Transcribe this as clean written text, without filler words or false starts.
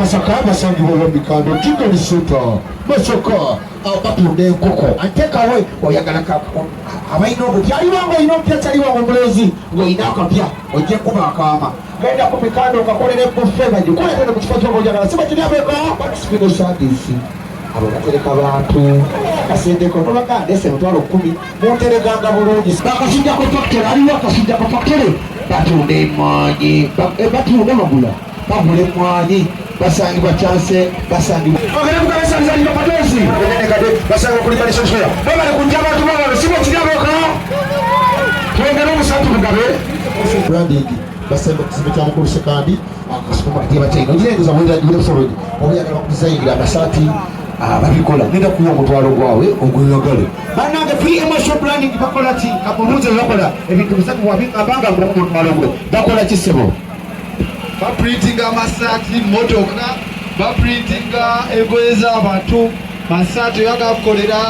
Masaka basangibwa bamikando kigoli suta Masaka abatunda enkoko atekawe oyagala abayina obupya aliwango oyina obupya kyaliwango omulezi ng'oyina akapya ojja kuba akaama genda ku mikando okakolera ebbufe bagikuletene mu kifo kyoba oyagala si bakiryabeeko batusipino sadisi abo batereka bantu akasendeko nobagandese emitwalo 10 muntereganga bulungi bakasujja ku fakitore aliwo akasujja ku fakitore batunda emwanyi batunda magula bagula emwanyi basangibwa chance basangibwa ogere kukabesanizalira patosi enekade basangibwa kulimalisa nshoya babale kunja abantu babale sibo kiryaboka twengera omusatu mugabe branding basangibwa kizimbe kya mukulu sekandi akasupermarket y'abachaina ogirengeeza bwera forward obuyagala okudizayingira amasati babikola nenda kuwa omutwalo gwawe ogweyagale banange free emotional branding bakola ki kamubuuze bakola ebintu bisatu abanga omutwalo gwe bakola ki sebo baprintinga amasati motoka baprintinga engoye z'abantu masati yagakolera